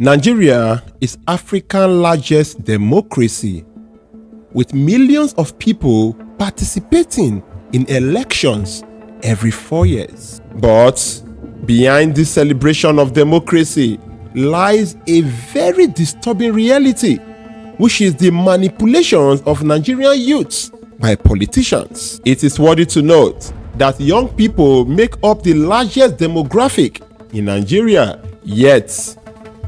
Nigeria is Africa's largest democracy, with millions of people participating in elections every 4 years. But behind this celebration of democracy lies a very disturbing reality, which is the manipulations of Nigerian youths by politicians. It is worthy to note that young people make up the largest demographic in Nigeria, yet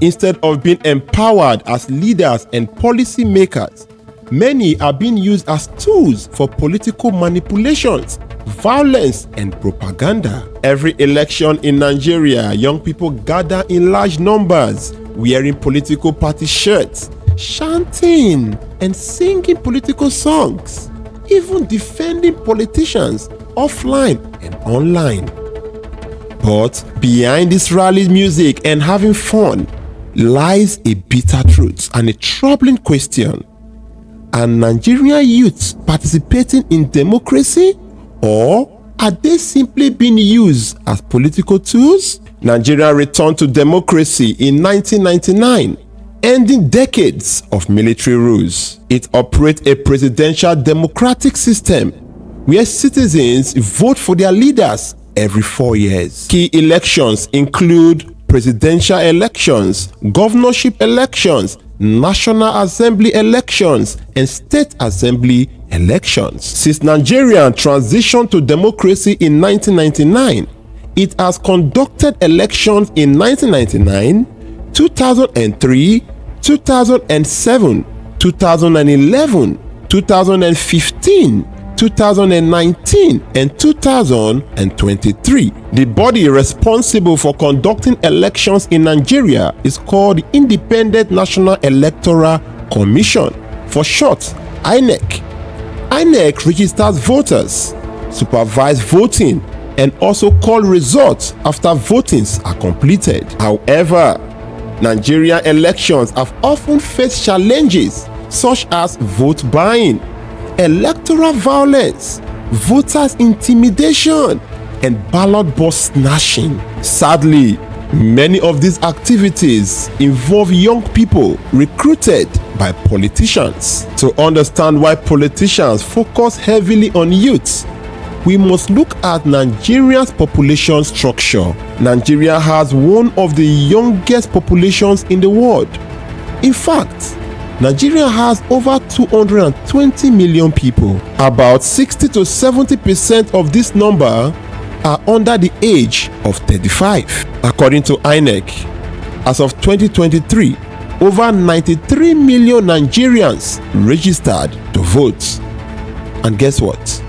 instead of being empowered as leaders and policy makers, many are being used as tools for political manipulations, violence, and propaganda. Every election in Nigeria, young people gather in large numbers, wearing political party shirts, chanting and singing political songs, even defending politicians offline and online. But behind this rally music and having fun lies a bitter truth and a troubling question. Are Nigerian youths participating in democracy, or are they simply being used as political tools? Nigeria returned to democracy in 1999, ending decades of military rules. It operates a presidential democratic system where citizens vote for their leaders every 4 years. Key elections include presidential elections, governorship elections, National Assembly elections, and State Assembly elections. Since Nigeria transitioned to democracy in 1999, it has conducted elections in 1999, 2003, 2007, 2011, 2015, 2019, and 2023. The body responsible for conducting elections in Nigeria is called the Independent National Electoral Commission, for short, INEC. INEC registers voters, supervises voting, and also calls results after votings are completed. However, Nigerian elections have often faced challenges such as vote buying, electoral violence, voters' intimidation, and ballot box snatching. Sadly, many of these activities involve young people recruited by politicians. To understand why politicians focus heavily on youths, we must look at Nigeria's population structure. Nigeria has one of the youngest populations in the world. In fact, Nigeria has over 220 million people. About 60 to 70% of this number are under the age of 35. According to INEC, as of 2023, over 93 million Nigerians registered to vote. And guess what?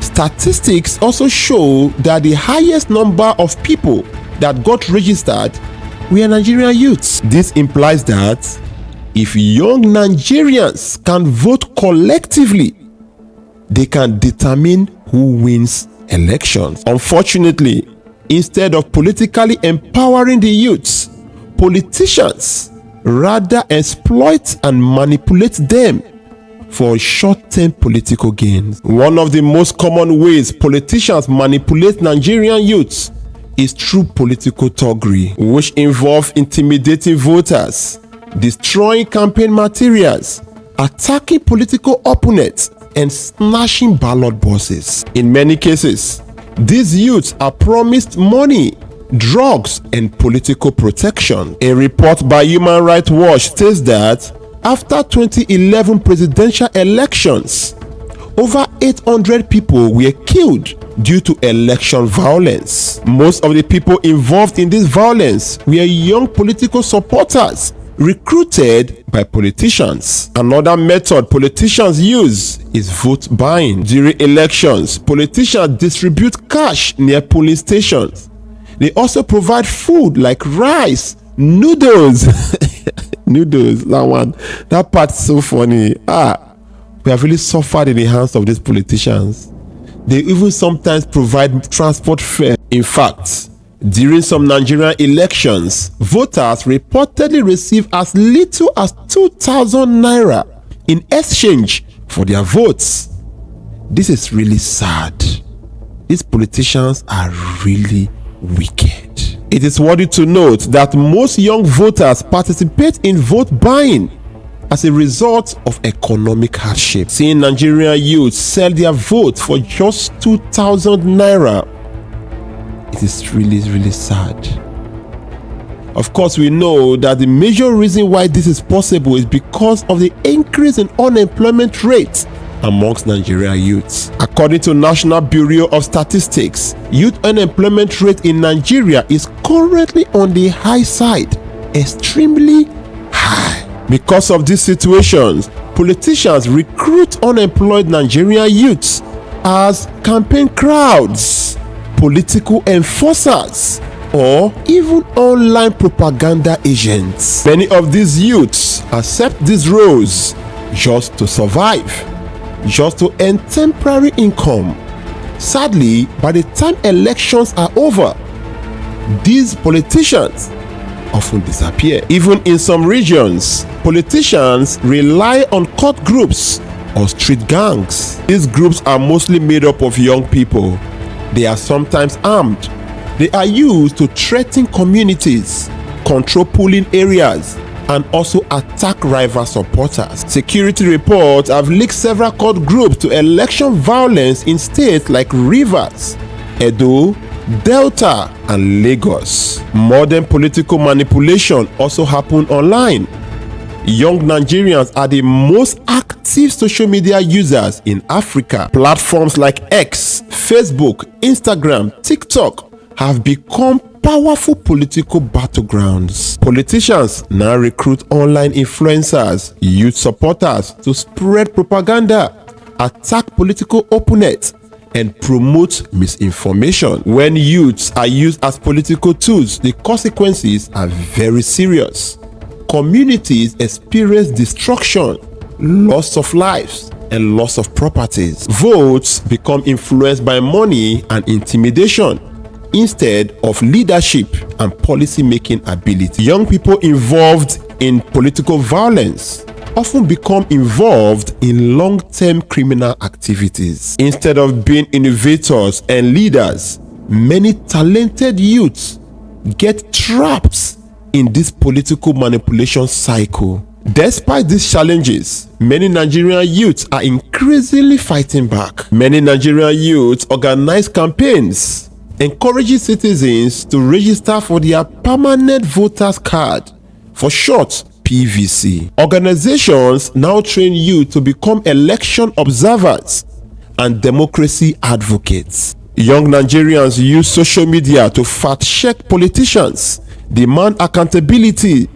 Statistics also show that the highest number of people that got registered were Nigerian youths. This implies that if young Nigerians can vote collectively, they can determine who wins elections. Unfortunately, instead of politically empowering the youths, politicians rather exploit and manipulate them for short-term political gains. One of the most common ways politicians manipulate Nigerian youths is through political thuggery, which involves intimidating voters, destroying campaign materials, attacking political opponents, and snatching ballot boxes. In many cases, these youths are promised money, drugs, and political protection. A report by Human Rights Watch states that after 2011 presidential elections, over 800 people were killed due to election violence. Most of the people involved in this violence were young political supporters recruited by politicians. Another method politicians use is vote buying. During elections, politicians distribute cash near polling stations. They also provide food like rice, noodles. Noodles, that part's so funny. We have really suffered in the hands of these politicians. They even sometimes provide transport fare. In fact, during some Nigerian elections, voters reportedly receive as little as 2,000 naira in exchange for their votes. This is really sad. These politicians are really wicked. It is worthy to note that most young voters participate in vote buying as a result of economic hardship. Seeing Nigerian youths sell their vote for just 2,000 naira, it is really sad. Of course, we know that the major reason why this is possible is because of the increase in unemployment rate amongst Nigerian youths. According to National Bureau of Statistics, youth unemployment rate in Nigeria is currently on the high side, extremely high. Because of these situations, politicians recruit unemployed Nigerian youths as campaign crowds, political enforcers, or even online propaganda agents. Many of these youths accept these roles just to survive, just to earn temporary income. Sadly, by the time elections are over, these politicians often disappear. Even in some regions, politicians rely on cult groups or street gangs. These groups are mostly made up of young people. They are sometimes armed. They are used to threaten communities, control polling areas, and also attack rival supporters. Security reports have linked several cult groups to election violence in states like Rivers, Edo, Delta, and Lagos. Modern political manipulation also happen online. Young Nigerians are the most active social media users in Africa. Platforms like X, Facebook, Instagram, TikTok have become powerful political battlegrounds. Politicians now recruit online influencers, youth supporters to spread propaganda, attack political opponents, and promote misinformation. When youths are used as political tools, the consequences are very serious. Communities experience destruction, loss of lives, and loss of properties. Votes become influenced by money and intimidation instead of leadership and policy-making ability. Young people involved in political violence often become involved in long-term criminal activities. Instead of being innovators and leaders, many talented youths get trapped in this political manipulation cycle. Despite these challenges, many Nigerian youths are increasingly fighting back. Many Nigerian youths organize campaigns encouraging citizens to register for their permanent voters card, for short PVC. Organizations now train youth to become election observers and democracy advocates. Young Nigerians use social media to fact-check politicians, demand accountability,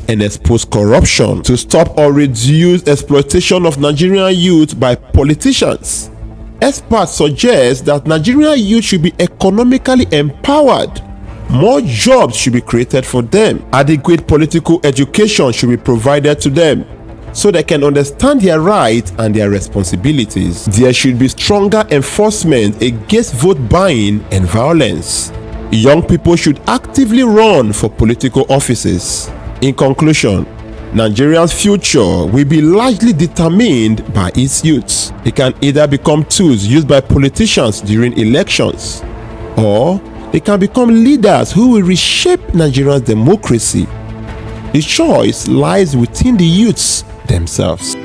and expose corruption. To stop or reduce exploitation of Nigerian youth by politicians, experts suggest that Nigerian youth should be economically empowered. More jobs should be created for them. Adequate political education should be provided to them so they can understand their rights and their responsibilities. There should be stronger enforcement against vote buying and violence. Young people should actively run for political offices. In conclusion, Nigeria's future will be largely determined by its youths. They can either become tools used by politicians during elections, or they can become leaders who will reshape Nigeria's democracy. The choice lies within the youths themselves.